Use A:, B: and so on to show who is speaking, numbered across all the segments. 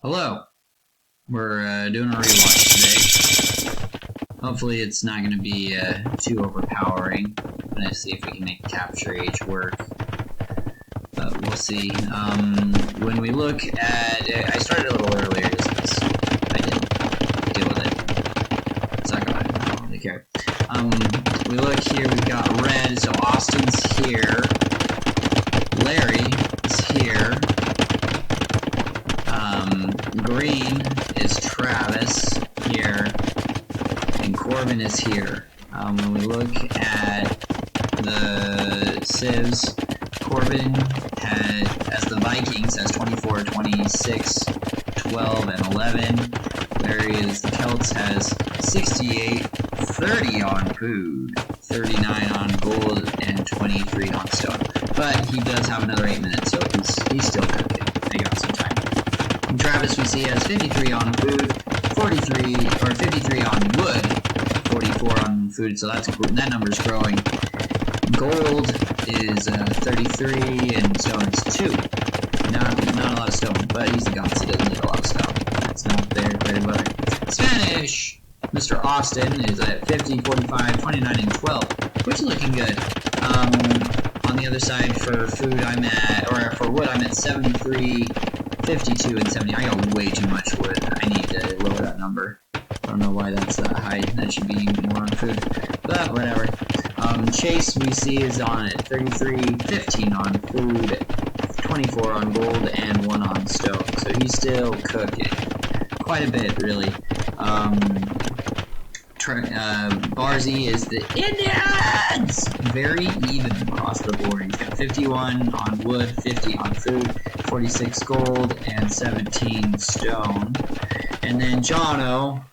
A: Hello. We're doing a rewatch today. Hopefully it's not going to be too overpowering. I'm going to see if we can make Capture Age work. But we'll see. When we look at... I started a little earlier just because I didn't deal with it. It's not going to... I don't really care. We look here, we've got red, so Austin's here. Larry is here. Green is Travis here, and Corbin is here. When we look at the civs, Corbin as the Vikings has 24, 26, 12, and 11. Larry is the Celts has 68, 30 on food, 39 on gold, and 23 on stone. But he does have another 8 minutes, so he's still cooking. They got some time. Travis we see has 53 on food, 53 on wood, 44 on food, so that number's growing. Gold is 33 and stone is 2. Not a lot of stone, but he's the god, so he doesn't need a lot of stone. That's not their bread and butter. Spanish! Mr. Austin is at 50, 45, 29, and 12, which is looking good. On the other side for food for wood I'm at 73, 52 and 70. I got way too much wood. I need to lower that number. I don't know why that's that high. That should be more on food. But whatever. Chase we see is on at 33, 15 on food, 24 on gold, and 1 on stone. So he's still cooking. Quite a bit, really. Barzy is the Indians! Very even across the board. He's got 51 on wood, 50 on food, 46 gold, and 17 stone. And then Jono,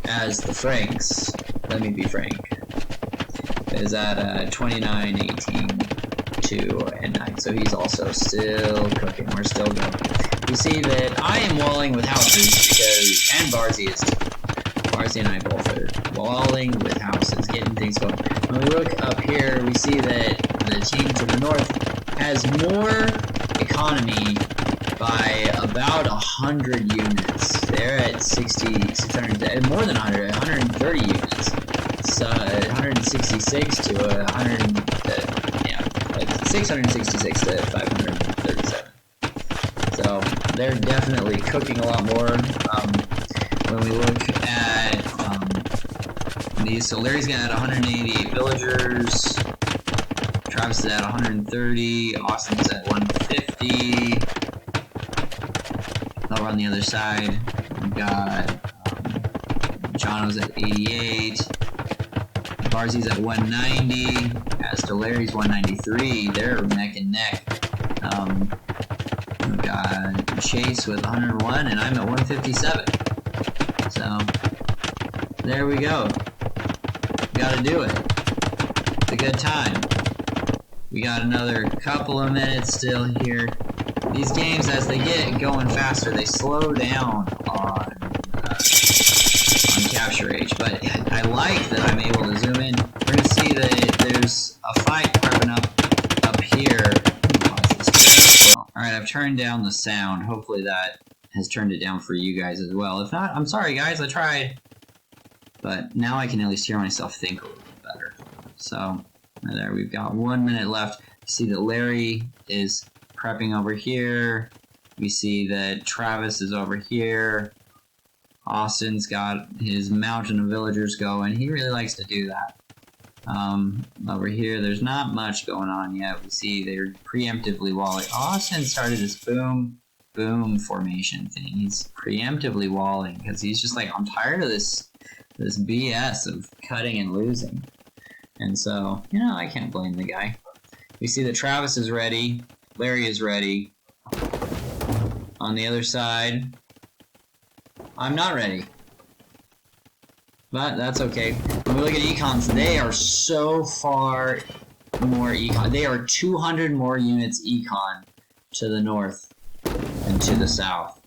A: as the Franks, let me be frank, is at 29, 18, 2, and 9. So he's also still cooking. We're still going. You see that I am walling with houses and Barzy is too. Barzy and I both are walling with houses, getting things going. When we look up here, we see that the team to the north has more economy by about 100 units. They're at 600, more than 100, 130 units. So 166 to 666 to 537. So they're definitely cooking a lot more. When we look at these, so Larry's got 188 villagers, Travis is at 130, Austin's at 150. Over on the other side, we've got Jono's at 88, Barzy's at 190, as to Larry's 193. They're neck and neck. We've got Chase with 101, and I'm at 157. So, there we go. Gotta do it. It's a good time. We got another couple of minutes still here. These games, as they get going faster, they slow down on Capture Age. But I like that I'm able to zoom in. We're gonna see that there's a fight prepping up here. Alright, I've turned down the sound. Hopefully that has turned it down for you guys as well. If not, I'm sorry guys, I tried. But now I can at least hear myself think a little bit better. So, there, we've got 1 minute left. You see that Larry is prepping over here. We see that Travis is over here. Austin's got his mountain of villagers going. He really likes to do that. Over here, there's not much going on yet. We see they're preemptively walling. Austin started this boom formation thing. He's preemptively walling because he's just like, I'm tired of this BS of cutting and losing. And so, I can't blame the guy. We see that Travis is ready. Larry is ready. On the other side, I'm not ready. But that's okay. When we look at econs, they are so far more econ. They are 200 more units econ to the north and to the south.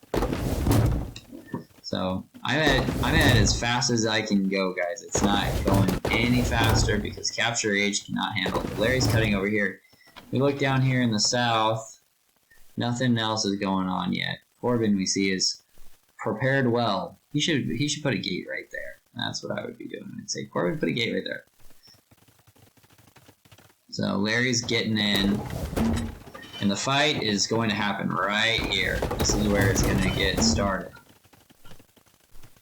A: So I'm at as fast as I can go, guys. It's not going any faster because Capture Age cannot handle it. Larry's cutting over here. We look down here in the south. Nothing else is going on yet. Corbin we see is prepared well. He should put a gate right there. That's what I would be doing. I'd say Corbin, put a gate right there. So Larry's getting in, and the fight is going to happen right here. This is where it's going to get started.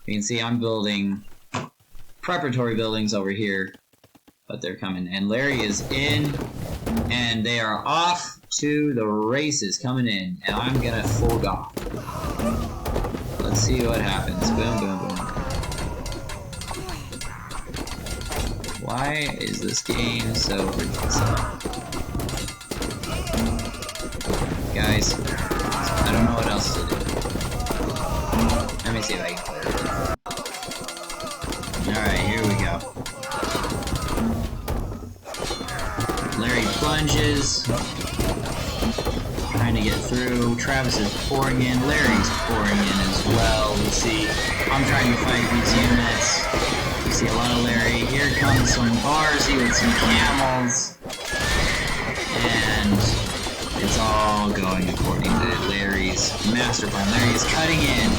A: You can see I'm building preparatory buildings over here, but they're coming. And Larry is in, and they are off to the races coming in, and I'm going to full off. Let's see what happens. Boom, boom, boom. Why is this game so ridiculous? Guys, I don't know what else to do. Let me see if I can clear it. Alright, here we go. Larry plunges. Trying to get through. Travis is pouring in. Larry's pouring in as well. We see I'm trying to fight these units. We see a lot of Larry. Here comes some Barzy with some camels. And it's all going according to Larry's master plan. Larry is cutting in.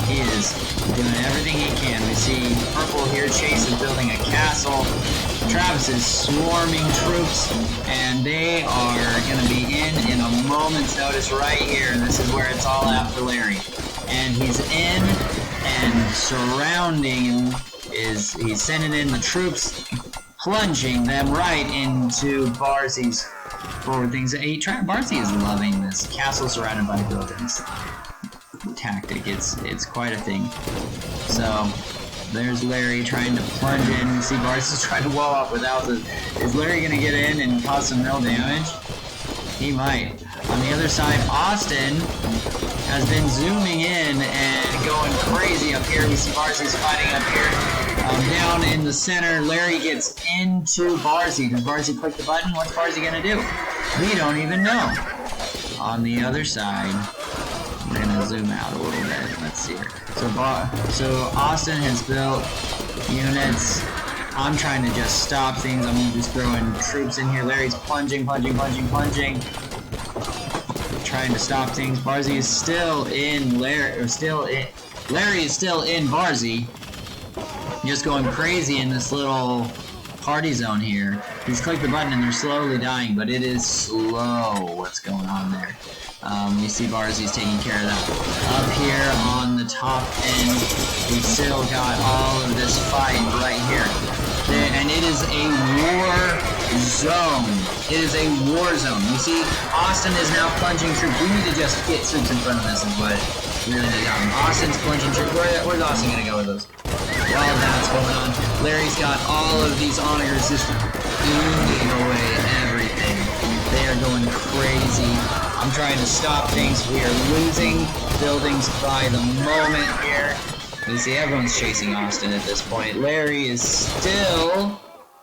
A: He is doing everything he can. We see Purple here. Chase is building a castle. Travis is swarming troops, and they are going to be in a moment's notice right here. And this is where it's all after Larry. And he's in, and surrounding he's sending in the troops, plunging them right into Barzi's forward things. Barzy is loving this castle surrounded by buildings tactic. It's quite a thing. So there's Larry trying to plunge in. You see Barzi's trying to wall off without the. Is Larry gonna get in and cause some real damage? He might. On the other side, Austin has been zooming in and going crazy up here. We see Barzi's fighting up here. Down in the center, Larry gets into Barzy. Does Barzy click the button? What's Barzy gonna do? We don't even know. On the other side, we're gonna zoom out a little bit. Let's see here. So Austin has built units. I'm trying to just stop things. I'm just throwing troops in here. Larry's plunging. Trying to stop things. Barzy is still in Larry is still in Barzy. Just going crazy in this little party zone here. He's clicked the button and they're slowly dying, but it is slow what's going on there. You see Barzi's taking care of that. Up here on the top end, we still got all of this fight right here. And it is a war zone. It is a war zone. You see, Austin is now plunging troops. We need to just get troops in front of this is what we really need to happen. Austin's plunging troops. Where's Austin going to go with those? While that's going on, Larry's got all of these honors just oozing away everything. They are going crazy. I'm trying to stop things. We are losing buildings by the moment here. You see, everyone's chasing Austin at this point. Larry is still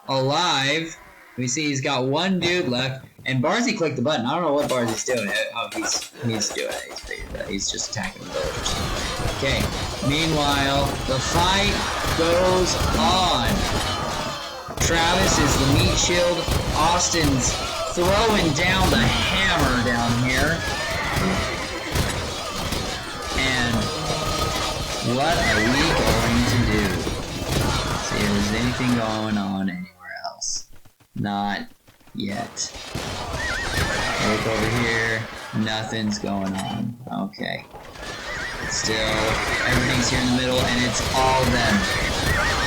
A: alive. We see he's got one dude left, and Barzy clicked the button. I don't know what Barzi's doing. Oh, he's doing it. He's figured it out. He's just attacking the villagers. Okay. Meanwhile, the fight goes on. Travis is the meat shield. Austin's throwing down the hammer down here. And what are we going to do? See if there's anything going on anywhere else. Not yet. Look over here. Nothing's going on. Okay. Still, everything's here in the middle, and it's all them.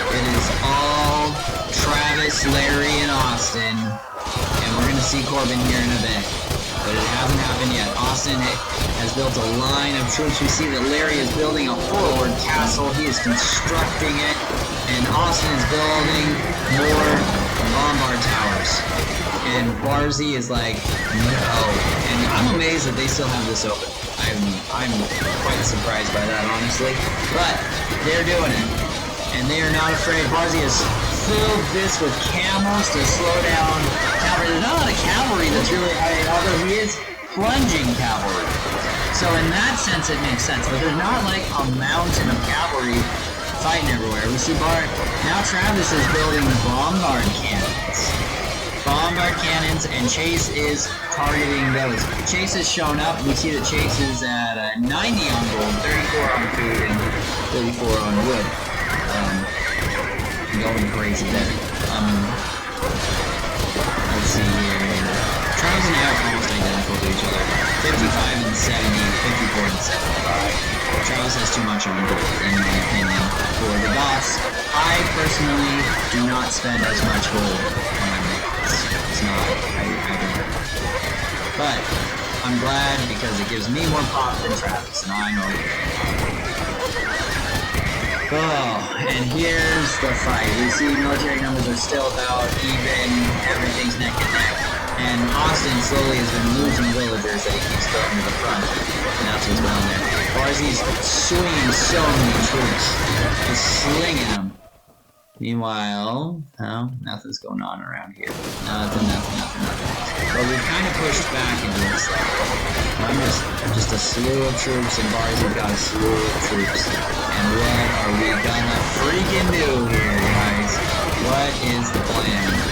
A: It is all Travis, Larry, and Austin. And we're going to see Corbin here in a bit. But it hasn't happened yet. Austin has built a line of troops. We see that Larry is building a forward castle. He is constructing it. And Austin is building more bombard towers. And Barzy is like, no. And I'm amazed that they still have this open. I'm quite surprised by that, honestly. But they're doing it. And they are not afraid. Barzy has filled this with camels to slow down cavalry. There's not a lot of cavalry that's really high, although he is plunging cavalry. So in that sense it makes sense. But there's not like a mountain of cavalry fighting everywhere. We see now Travis is building bombard cannons. Bombard cannons, and Chase is targeting those. Chase has shown up. We see that Chase is at 90 on gold, 34 on food and 34 on wood. Going crazy there. Let's see here. Travis and I are almost identical to each other. 55 and 70, 54 and 75. Travis has too much on gold, in my opinion. For the boss, I personally do not spend as much gold on boss. It's not, I don't. But I'm glad because it gives me more pop than Travis, and I know it. Oh, and here's the fight. We see military numbers are still about even, everything's neck and neck. And Austin slowly has been losing villagers that he keeps throwing to the front. And that's what's going on there. Barzy's swinging so many troops. Just slinging them. Meanwhile, oh, nothing's going on around here. Nothing. But we kind of pushed back into this. I'm just a slew of troops, and Barzy's got a slew of troops. And what are we gonna freaking do here, guys? What is the plan?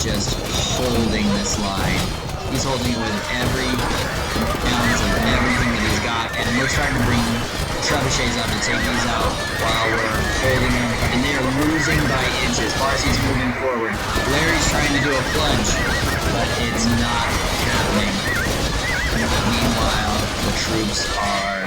A: Just holding this line. He's holding it with every ounce of everything that he's got, and we're trying to bring trebuchets up to take these out while we're holding them, and they're losing by inches. Barcy's moving forward. Larry's trying to do a plunge, but it's not happening. Meanwhile, the troops are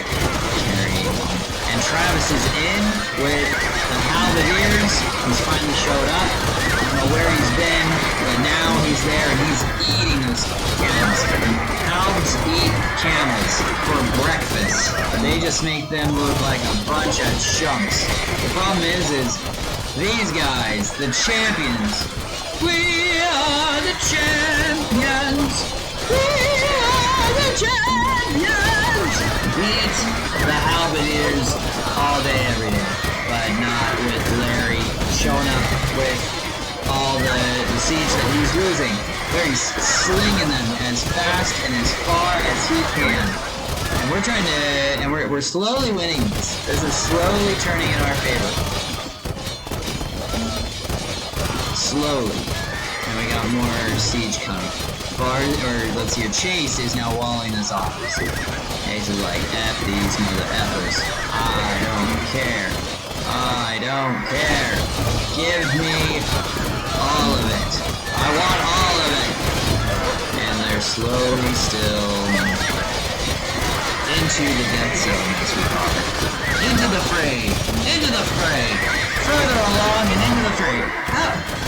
A: carrying on. And Travis is in with the halberdiers. He's finally showed up. I don't know where he's been, but now he's there and he's eating those camels. Halbs eat camels for breakfast. They just make them look like a bunch of chunks. The problem is these guys, the champions, we are the champions. We are the champions. Beat the halberdiers all day, every day, but not with Larry showing up with all the siege that he's losing. Larry's slinging them as fast and as far as he can. And we're trying to, and we're slowly winning this. This is slowly turning in our favor. Slowly. And we got more siege coming. Let's see, Chase is now walling us off. Chase is like, F these mother effers. I don't care. I don't care. Give me all of it. I want all of it. And they're slowly still into the death zone, as we call it. Into the fray. Into the fray. Further along and into the fray.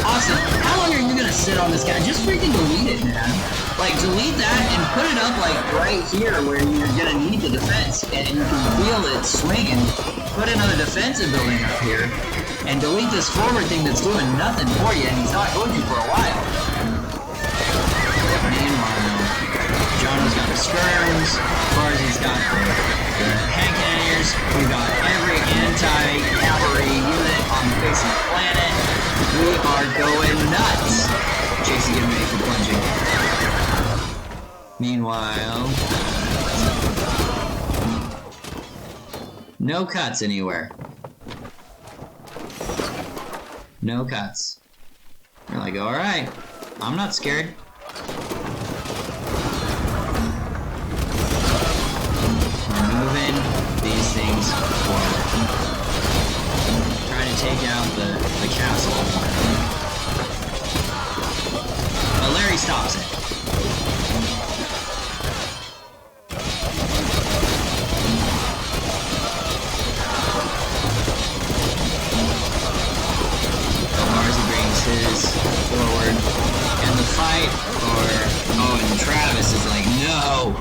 A: Awesome. How long are you gonna sit on this guy? Just freaking delete it, man. Like, delete that and put it up, like, right here where you're gonna need the defense. And you can feel it swinging. Put another defensive building up here. And delete this forward thing that's doing nothing for you, and he's not going to for a while. Meanwhile, Jono's got the skirms, Barzy's got the hand cannoneers, we've got every anti-cavalry unit on the face of the planet. We are going nuts. Chase is getting ready for plunging. Meanwhile, no cuts anywhere. No cuts. You're like, alright, I'm not scared. We're moving these things forward. Trying to take out the castle. But Larry stops it. Forward, and the fight and Travis is like, no,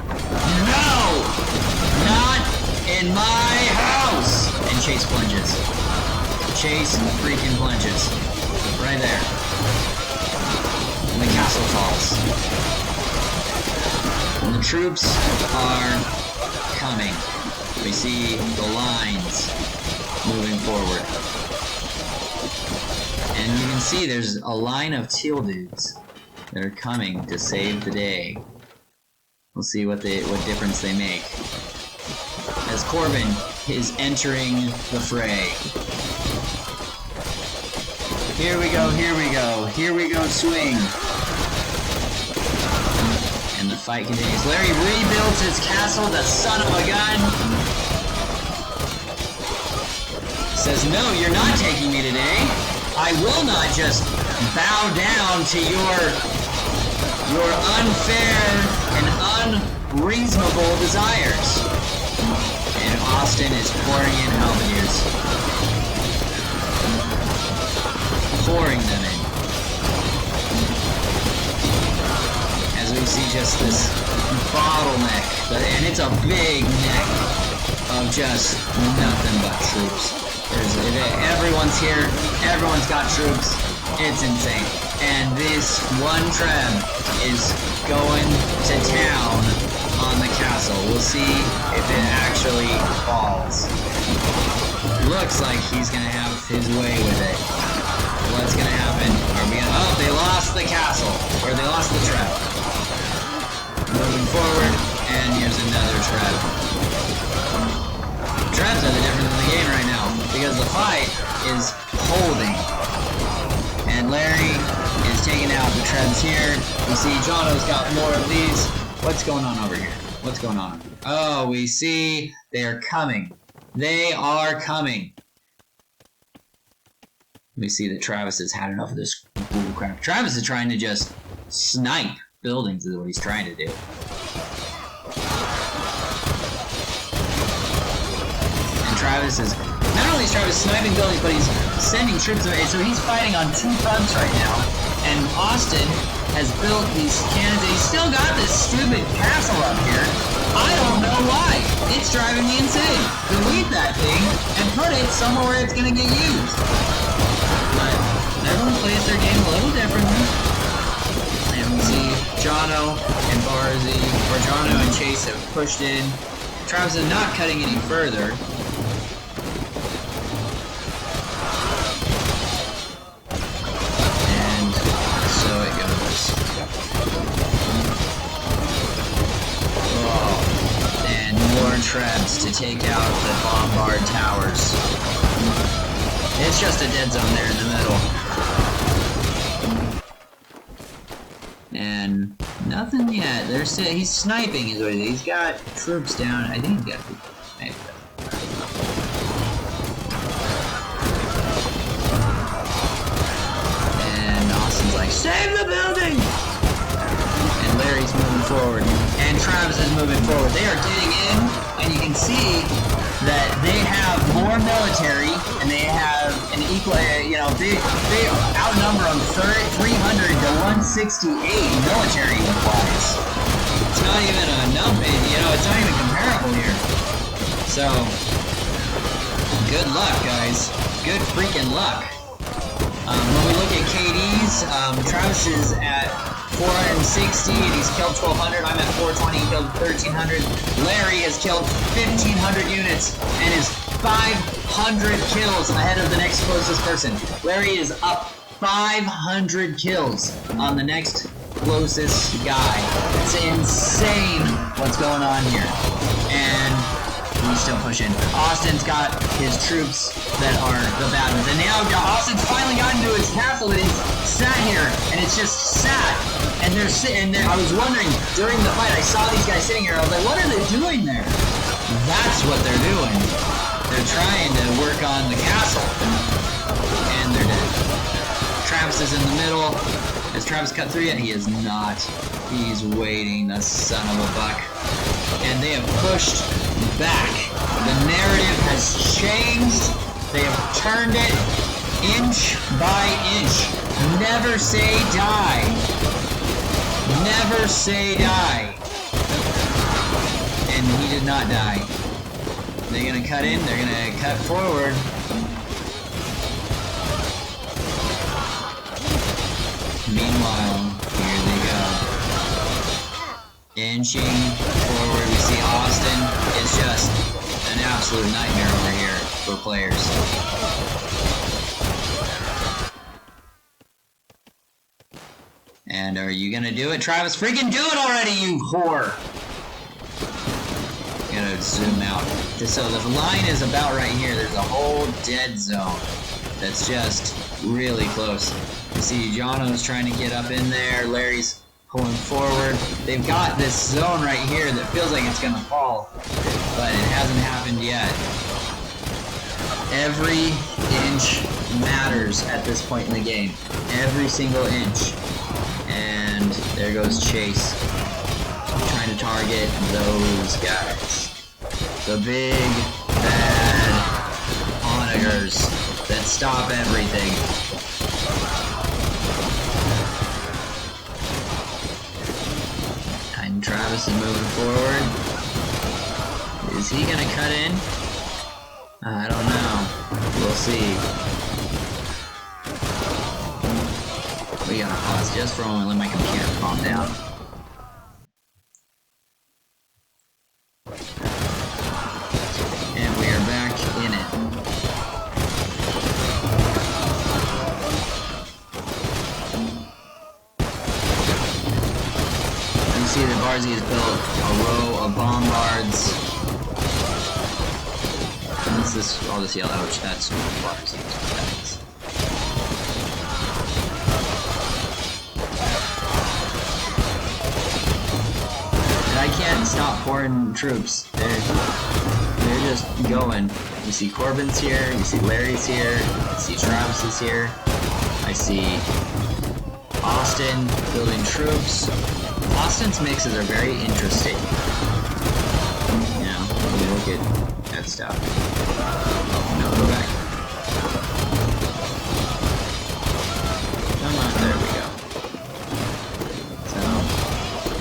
A: not in my house, and Chase plunges. Chase freaking plunges, right there, and the castle falls, and the troops are coming. We see the lines moving forward. And you can see there's a line of teal dudes that are coming to save the day. We'll see what difference they make. As Corbin is entering the fray. Here we go, here we go, here we go, swing. And the fight continues. Larry rebuilds his castle, the son of a gun. Says, no, you're not taking me today. I will not just bow down to your unfair and unreasonable desires. And Austin is pouring in halberdiers. Pouring them in. As we see just this bottleneck, and it's a big neck of just nothing but troops. Everyone's here, everyone's got troops, it's insane. And this one Treb is going to town on the castle. We'll see if it actually falls. Looks like he's gonna have his way with it. What's gonna happen? Oh, they lost the castle, or they lost the Treb. Moving forward, and here's another Treb. Trebs are the difference in the game right now, because the fight is holding. And Larry is taking out the Trebs here. We see Jono's got more of these. What's going on over here? What's going on? Oh, we see they are coming. They are coming. We see that Travis has had enough of this bull crap. Travis is trying to just snipe buildings is what he's trying to do. And Travis is... Not only is Travis sniping buildings, but he's sending troops away. So he's fighting on two fronts right now. And Austin has built these cannons. And he's still got this stupid castle up here. I don't know why. It's driving me insane. Delete that thing and put it somewhere where it's going to get used. But everyone plays their game a little differently. And we see Jono and Barzi, or Jono and Chase have pushed in. Travis is not cutting any further. And so it goes. Oh, and more Trebs to take out the bombard towers. It's just a dead zone there in the middle. And nothing yet. He's sniping is what it is. He's got troops down. I think he's got maybe. And Austin's like, save the building! And Larry's moving forward. And Travis is moving forward. They are getting in, and you can see that they have more military, and they have an equal, they outnumber them 300 to 168 military-wise. It's not even a number, it's not even comparable here. So, good luck, guys. Good freaking luck. When we look at KDs, Travis is at 460 and he's killed 1,200. I'm at 420, he killed 1,300. Larry has killed 1,500 units and is 500 kills ahead of the next closest person. Larry is up 500 kills on the next closest guy. It's insane what's going on here. And he's still pushing. Austin's got his troops that are the bad ones. And now Austin's finally gotten to his castle and he's sat here and it's just sat. And they're sitting there. I was wondering during the fight, I saw these guys sitting here. I was like, what are they doing there? That's what they're doing. They're trying to work on the castle. And they're dead. Travis is in the middle. Has Travis cut through yet? He is not. He's waiting, the son of a buck. And they have pushed back. The narrative has changed. They have turned it inch by inch. Never say die. Never say die. And he did not die. They're gonna cut in, they're gonna cut forward. Meanwhile, here they go. Inching forward, we see Austin is just an absolute nightmare over here for players. And are you gonna do it, Travis? Freaking do it already, you whore! gotta zoom out. So the line is about right here. There's a whole dead zone that's just really close. You see Jono's trying to get up in there. Larry's pulling forward. They've got this zone right here that feels like it's gonna fall, but it hasn't happened yet. Every inch matters at this point in the game. Every single inch. And there goes Chase, trying to target those guys. The big, bad onagers that stop everything. And Travis is moving forward. Is he gonna cut in? I don't know. We'll see. We gotta pause just for a moment, let my computer calm down. And we are back in it. You see that Barzy has built a row of bombards. What's this? All this yellow, that's Barzy. That is. I can't stop pouring troops. They're just going. You see Corbin's here, you see Larry's here, you see Travis is here. I see Austin building troops. Austin's mixes are very interesting. You know, when you look at that stuff. No, go back. Come on, there we go.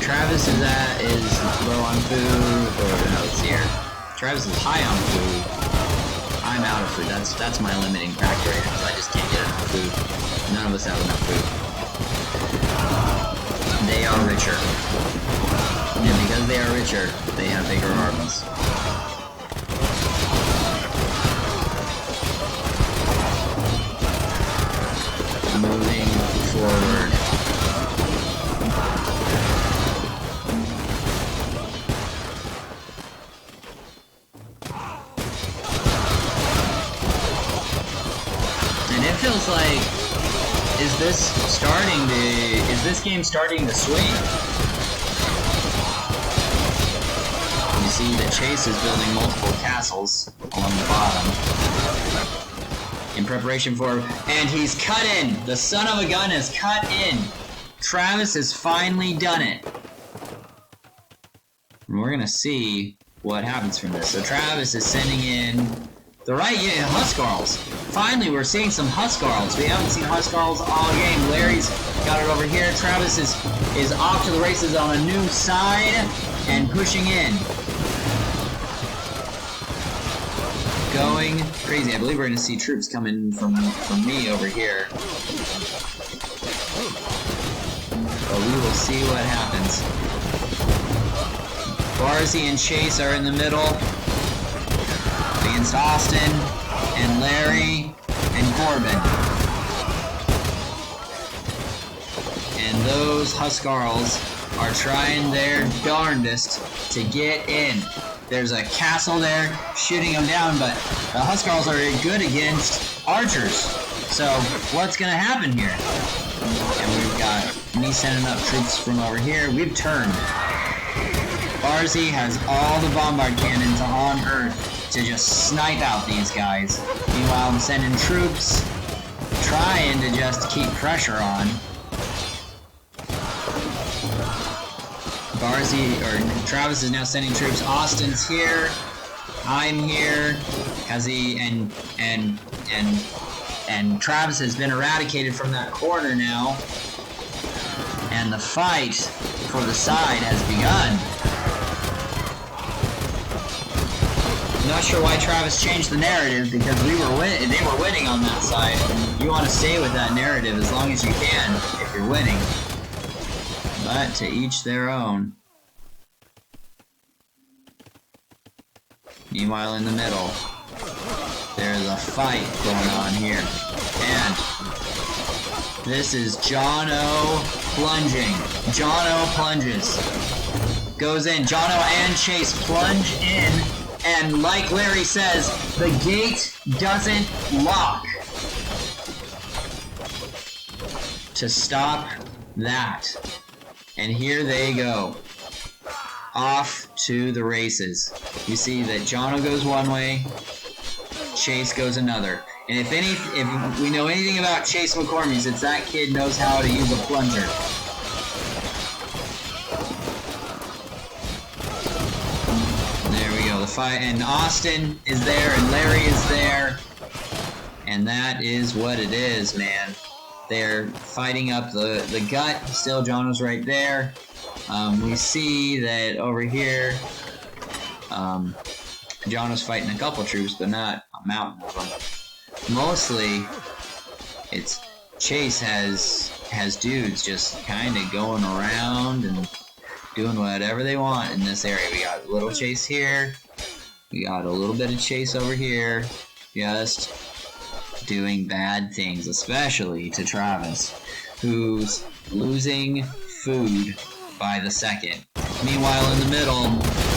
A: Travis is low on food, or no, it's here. Travis is high on food. I'm out of food. That's my limiting factor right now, because I just can't get enough food. None of us have enough food. They are richer. And because they are richer, they have bigger armies. Moving forward. Feels like, is this game starting to swing? You see that Chase is building multiple castles along the bottom in preparation for, and he's cut in! The son of a gun has cut in! Travis has finally done it. And we're gonna see what happens from this. So Travis is sending in the right, yeah, Huskarls. Finally, we're seeing some Huskarls. We haven't seen Huskarls all game. Larry's got it over here. Travis is off to the races on a new side and pushing in. Going crazy. I believe we're going to see troops coming from me over here. But we will see what happens. Barzy and Chase are in the middle against Austin and Larry and Corbin. And those Huskarls are trying their darndest to get in. There's a castle there shooting them down, but the Huskarls are good against archers. So what's going to happen here? And we've got me sending up troops from over here. We've turned. Barzy has all the bombard cannons on Earth to just snipe out these guys. Meanwhile, I'm sending troops, trying to just keep pressure on. Travis is now sending troops. Austin's here. I'm here. And Travis has been eradicated from that corner now. And the fight for the side has begun. Not sure why Travis changed the narrative, because they were winning on that side. You want to stay with that narrative as long as you can if you're winning. But to each their own. Meanwhile, in the middle, there's a fight going on here. And this is Jono plunging. Jono plunges. goes in. Jono and Chase plunge in, and like Larry says, the gate doesn't lock. To stop that. And here they go. Off to the races. You see that Jono goes one way, Chase goes another. And if we know anything about Chase McCormick, it's that kid knows how to use a plunger. There we go, the fight, and Austin is there, and Larry is there. And that is what it is, man. They're fighting up the gut. Still, Jono's right there. We see that over here, Jono's fighting a couple troops, but not a mountain of them. Mostly, it's Chase has dudes just kind of going around and doing whatever they want in this area. We got a little Chase here. We got a little bit of Chase over here. Just doing bad things, especially to Travis, who's losing food by the second. Meanwhile, in the middle,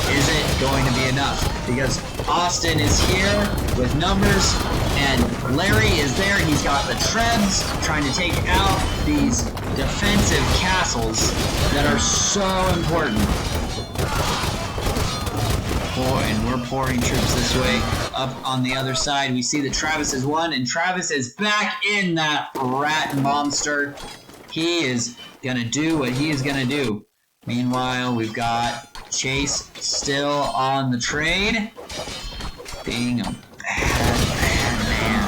A: is it going to be enough? Because Austin is here with numbers, and Larry is there. He's got the Trebs trying to take out these defensive castles that are so important. And we're pouring troops this way. Up on the other side, we see that Travis has won, and Travis is back in that rat monster. He is gonna do what he is gonna do. Meanwhile, we've got Chase still on the trade, being a bad man.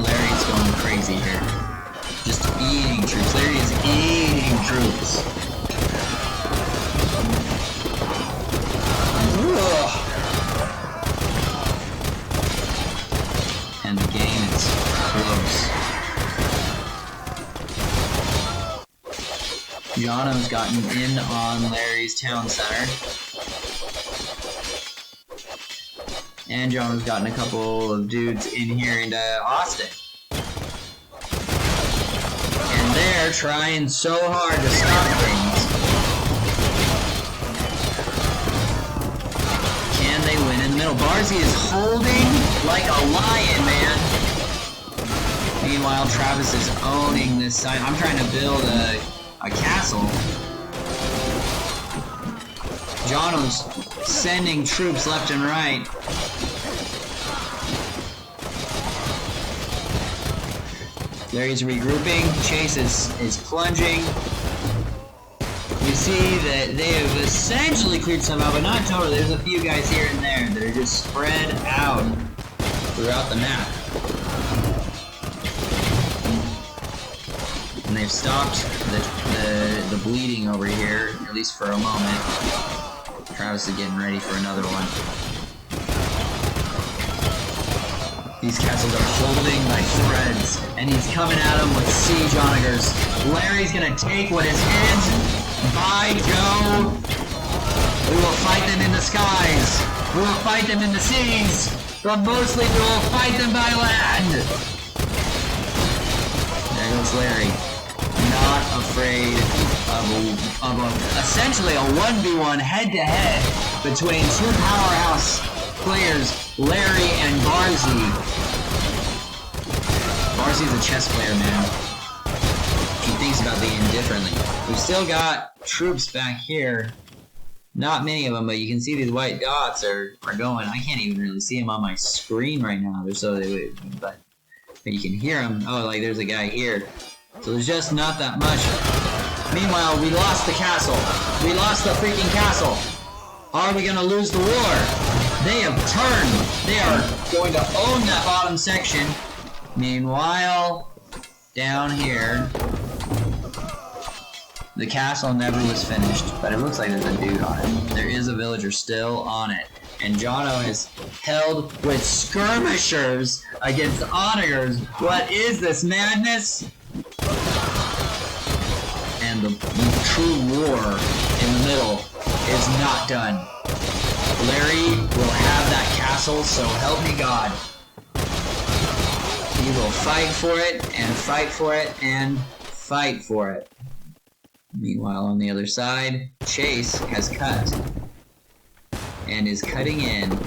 A: Larry's going crazy here. Just eating troops. Larry is eating troops. And the game is close. Jono's gotten in on Larry's town center. And Jono's gotten a couple of dudes in here into Austin. And they're trying so hard to stop things. Can they win in the middle? Barzy is holding like a lion, man. Meanwhile, Travis is owning this side. I'm trying to build a castle. Jono's sending troops left and right. Larry's regrouping. Chase is plunging. You see that they have essentially cleared some out, but not totally. There's a few guys here and there that are just spread out throughout the map. And they've stopped the bleeding over here, at least for a moment. Travis is getting ready for another one. These castles are holding like threads, and he's coming at them with siege onagers. Larry's gonna take what is his. By Joe! We will fight them in the skies. We will fight them in the seas. But mostly we will fight them by land. There goes Larry. Not afraid of essentially a 1v1 head-to-head between two powerhouse players, Larry and Barzy. Barzy's a chess player, man. He thinks about the end differently. We've still got troops back here. Not many of them, but you can see these white dots are going. I can't even really see them on my screen right now. They're so but you can hear them. Oh, like there's a guy here. So there's just not that much. Meanwhile, we lost the castle. We lost the freaking castle. Are we gonna lose the war? They have turned. They are going to own that bottom section. Meanwhile, down here, the castle never was finished, but it looks like there's a dude on it. There is a villager still on it. And Jono is held with skirmishers against onagers. What is this madness? And the true war in the middle is not done. Larry will have that castle, so help me God. He will fight for it, and fight for it, and fight for it. Meanwhile, on the other side, Chase has cut and is cutting in.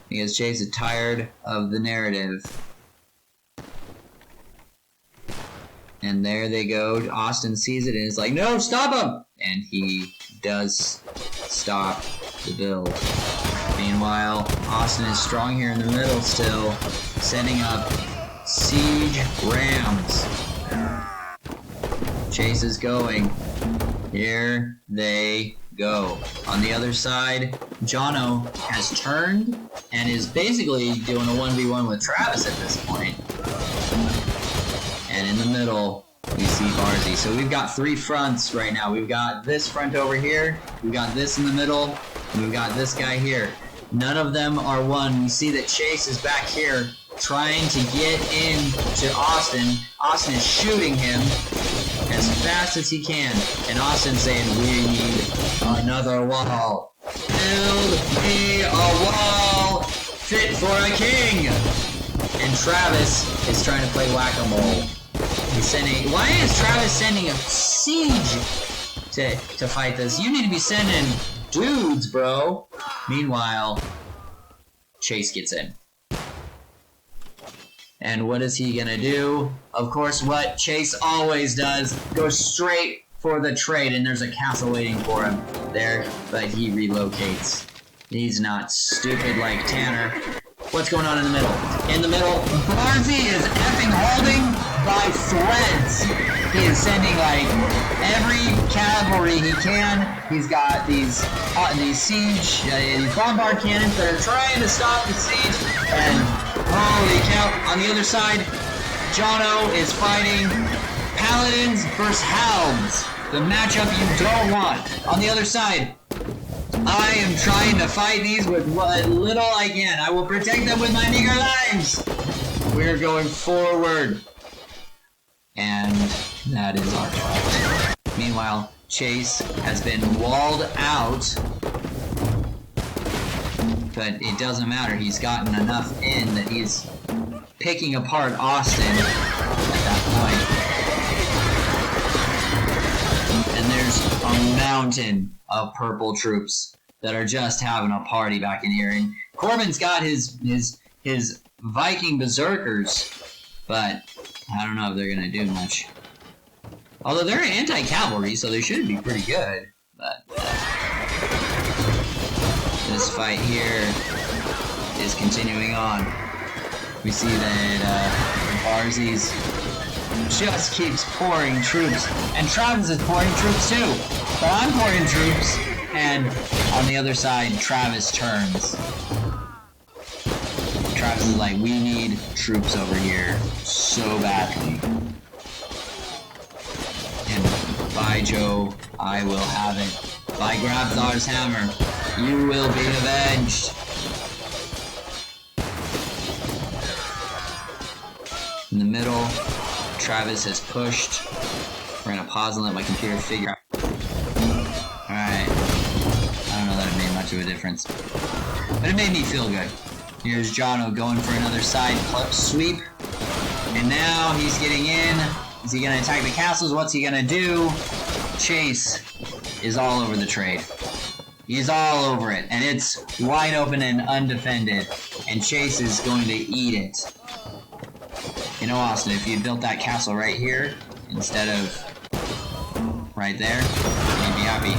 A: Because Chase is tired of the narrative. And there they go. Austin sees it and is like, no, stop him! And he does stop the build. Meanwhile, Austin is strong here in the middle still, setting up siege rams. Chase is going. Here they go. On the other side, Jono has turned and is basically doing a 1v1 with Travis at this point. And in the middle, we see Barzy. So we've got three fronts right now. We've got this front over here, we've got this in the middle, and we've got this guy here. None of them are won. We see that Chase is back here trying to get in to Austin. Austin is shooting him as fast as he can. And Austin saying, we need another wall. Build me a wall fit for a king. And Travis is trying to play whack-a-mole. He's sending... Why is Travis sending a siege to fight this? You need to be sending dudes, bro. Meanwhile, Chase gets in. And what is he gonna do? Of course, what Chase always does, goes straight for the trade, and there's a castle waiting for him there, but he relocates. He's not stupid like Tanner. What's going on in the middle? In the middle, Barzy is effing holding by threads. He is sending like every cavalry he can. He's got these siege, these bombard cannons that are trying to stop the siege. And holy cow! On the other side, Jono is fighting paladins versus hounds. The matchup you don't want. On the other side, I am trying to fight these with what little I can. I will protect them with my meager lives. We're going forward. And that is our fight. Meanwhile, Chase has been walled out. But it doesn't matter. He's gotten enough in that he's picking apart Austin at that point. And there's a mountain of purple troops that are just having a party back in here. And Corbin's got his Viking berserkers, but I don't know if they're gonna do much. Although they're anti-cavalry, so they should be pretty good. But this fight here is continuing on. We see that Barzy's just keeps pouring troops, and Travis is pouring troops too. But I'm pouring troops, and on the other side, Travis turns. Travis is like, we need troops over here so badly. And by Joe, I will have it. By Grabthar's hammer, you will be avenged. In the middle, Travis has pushed. We're gonna pause and let my computer figure out. Alright. I don't know that it made much of a difference. But it made me feel good. Here's Jono going for another side sweep. And now he's getting in. Is he gonna attack the castles? What's he gonna do? Chase is all over the trade. He's all over it. And it's wide open and undefended. And Chase is going to eat it. You know, Austin, if you built that castle right here, instead of right there, you'd be happy.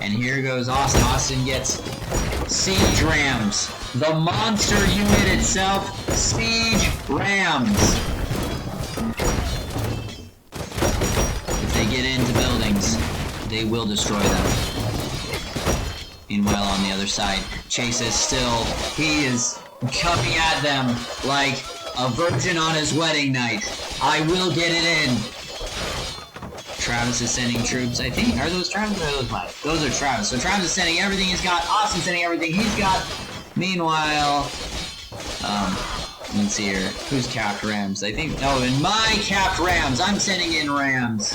A: And here goes Austin. Austin gets siege rams. The monster unit itself, siege rams. If they get into buildings, they will destroy them. Meanwhile, on the other side, Chase is still, he is coming at them like a virgin on his wedding night. I will get it in. Travis is sending troops, I think. Are those Travis or are those mine? Those are Travis. So Travis is sending everything he's got. Austin's sending everything he's got. Meanwhile, let's see here. Who's capped rams? I think, oh, in my capped rams, I'm sending in rams.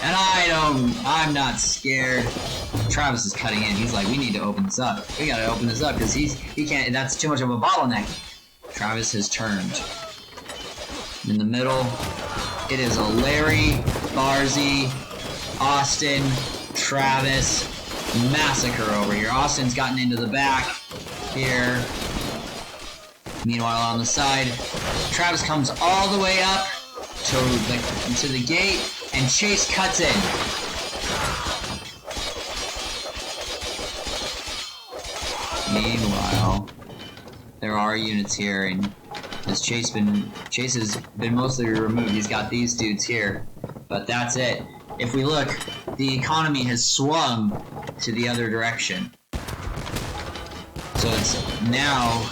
A: And I'm not scared. Travis is cutting in. He's like, we need to open this up. We gotta open this up because he can't, that's too much of a bottleneck. Travis has turned. In the middle, it is a Larry, Barzy, Austin, Travis massacre over here. Austin's gotten into the back here. Meanwhile, on the side, Travis comes all the way up to the gate, and Chase cuts in. Meanwhile, there are units here, and Chase has been mostly removed. He's got these dudes here, but that's it. If we look, the economy has swung to the other direction. So it's now,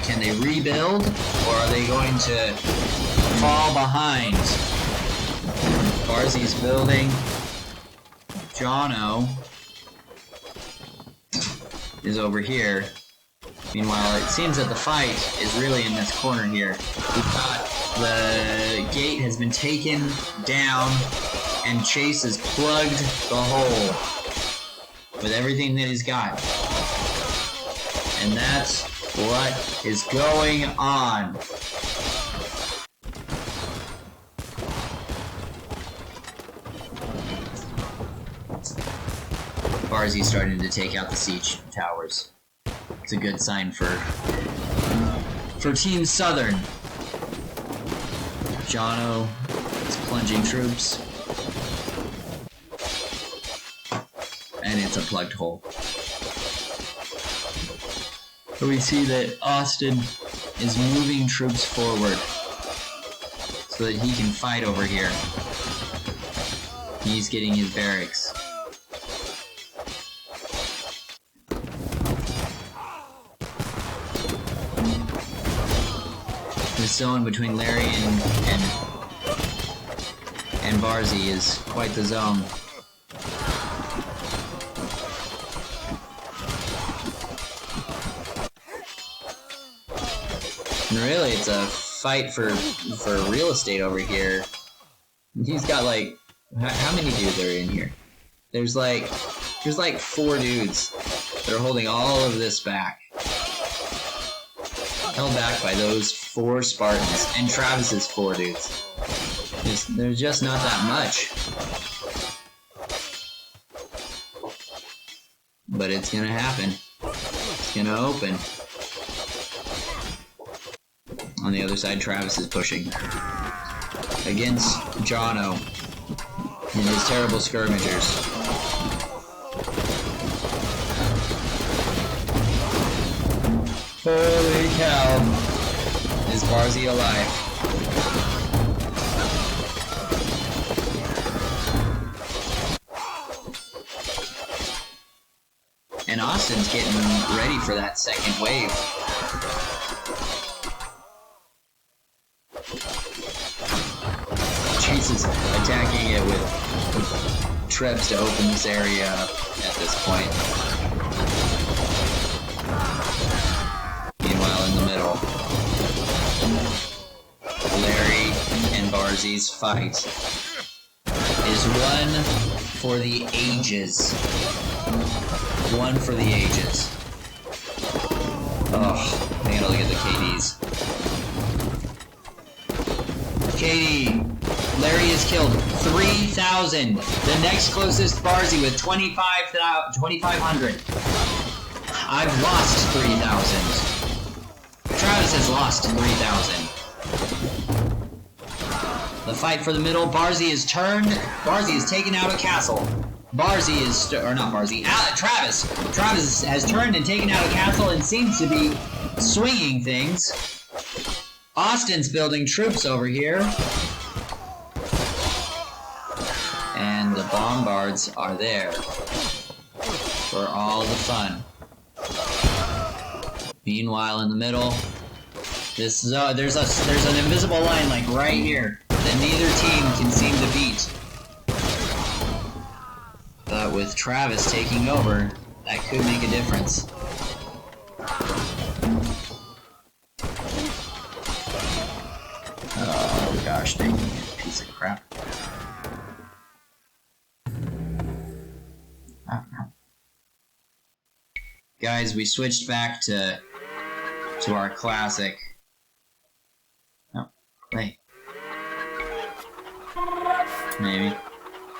A: can they rebuild, or are they going to fall behind? Barzy's building. Jono is over here. Meanwhile, it seems that the fight is really in this corner here. We've got the gate has been taken down, and Chase has plugged the hole with everything that he's got. And that's what is going on. Barzy's starting to take out the siege towers. It's a good sign for Team Southern. Jono is plunging troops. And it's a plugged hole. So we see that Austin is moving troops forward so that he can fight over here. He's getting his barracks. The zone between Larry and Barzy is quite the zone. And really, it's a fight for real estate over here. He's got like, how many dudes are in here? There's like 4 dudes that are holding all of this back. Held back by those 4 Spartans and Travis's 4 dudes. There's just not that much. But it's gonna happen. It's gonna open. On the other side, Travis is pushing against Jono and his terrible skirmishers. Holy cow! Is Barzy alive? And Austin's getting ready for that second wave. Chase is attacking it with trebs to open this area up at this point. Meanwhile, in the middle, Larry and Barzy's fight is one for the ages. One for the ages. Oh, I gotta look at the KDs. KD, Larry is killed 3,000. The next closest Barzy with 2,500. I've lost 3,000. Travis has lost 3,000. The fight for the middle. Barzy is turned. Barzy is taken out a castle. Barzy is, or not Barzy, Travis. Travis has turned and taken out a castle and seems to be swinging things. Austin's building troops over here. And the bombards are there for all the fun. Meanwhile, in the middle, there's an invisible line like right here that neither team can seem to beat. But with Travis taking over, that could make a difference. Oh gosh, dang it, piece of crap. Guys, we switched back to our classic. Oh, wait. Maybe.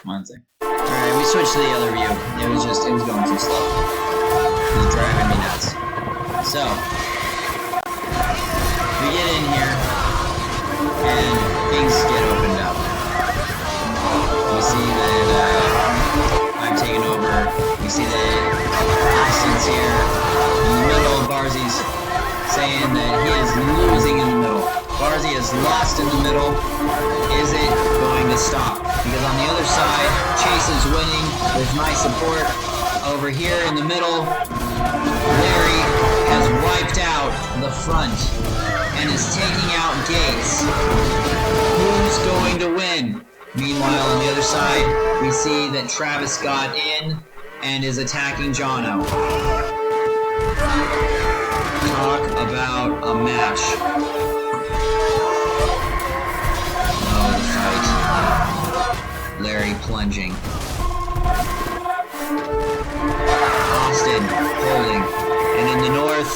A: One sec. Alright, we switched to the other view. It was going too slow. It was driving me nuts. So, we get in here, and things get opened up. We see that, I've taken over. We see that Austin's here. In the middle, Barzy's saying that he is losing in the middle. Barzy is lost in the middle. Is it going to stop? Because on the other side, Chase is winning with my support. Over here in the middle, Larry has wiped out the front and is taking out Gates. Who's going to win? Meanwhile, on the other side, we see that Travis got in and is attacking Jono. Talk about a match. Larry plunging. Austin holding. And in the north,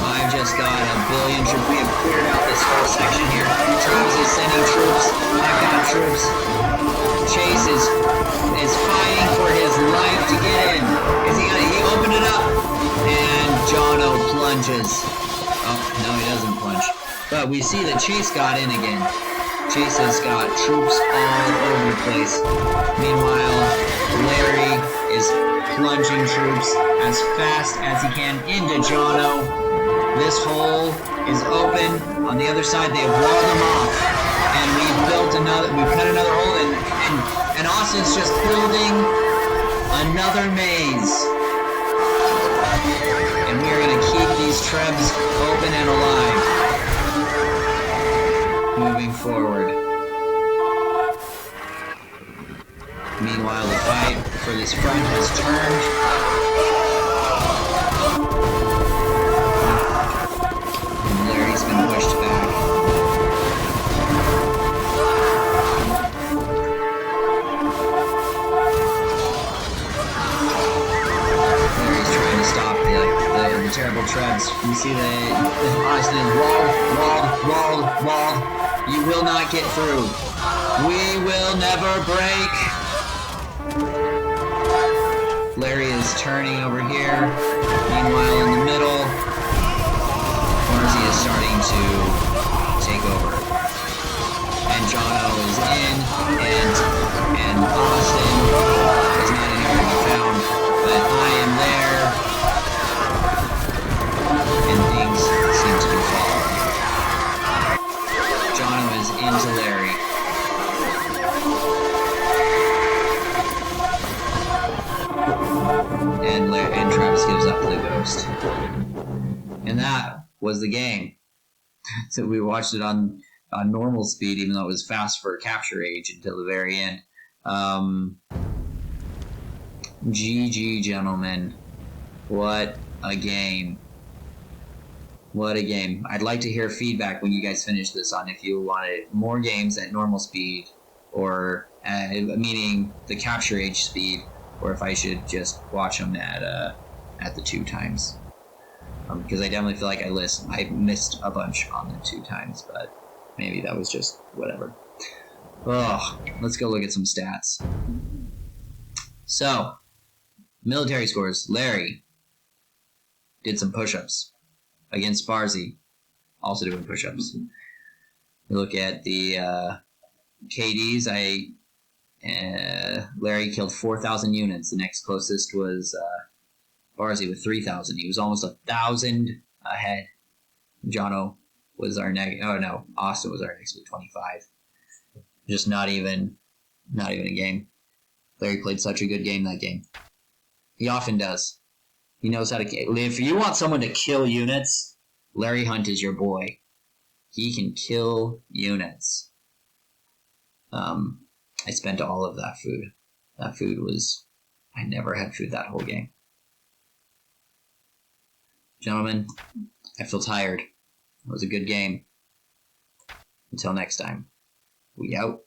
A: I've just got a billion troops. We have cleared out this whole section here. Travis is sending troops. I've got troops. Chase is fighting for his life to get in. He opened it up. And Jono plunges. Oh, no, he doesn't plunge. But we see that Chase got in again. Chase has got troops all over the place. Meanwhile, Larry is plunging troops as fast as he can into Jono. This hole is open. On the other side, they have walled them off. And we've cut another hole in. And Austin's just building another maze. And we are going to keep these trebs open and alive. Moving forward. Meanwhile, the fight for this front has turned. And Larry's been pushed back. Larry's trying to stop the terrible trebs. You see that Austin is walled. You will not get through. We will never break. Larry is turning over here. Meanwhile, in the middle, Barzy is starting to take over. And Jono is in, and Austin is not anywhere to be found. But I am there, and things seem to be falling. Jono is into Larry. And Travis gives up to the ghost. And that was the game. So we watched it on normal speed, even though it was fast for capture age until the very end. GG, gentlemen. What a game. What a game. I'd like to hear feedback when you guys finish this on if you wanted more games at normal speed, or meaning the capture age speed, or if I should just watch them at the 2 times. Because I definitely feel like I missed a bunch on the 2 times, but maybe that was just whatever. Oh, let's go look at some stats. So, military scores. Larry did some push-ups against Barzy, also doing push-ups. We look at the KDs. Larry killed 4,000 units. The next closest was Barzy with 3,000. He was almost 1,000 ahead. Jono was our next. Oh no, Austin was our next with 25. Just not even a game. Larry played such a good game that game. He often does. He knows how to kill. If you want someone to kill units, Larry Hunt is your boy. He can kill units. I spent all of that food. That food was... I never had food that whole game. Gentlemen, I feel tired. It was a good game. Until next time, we out.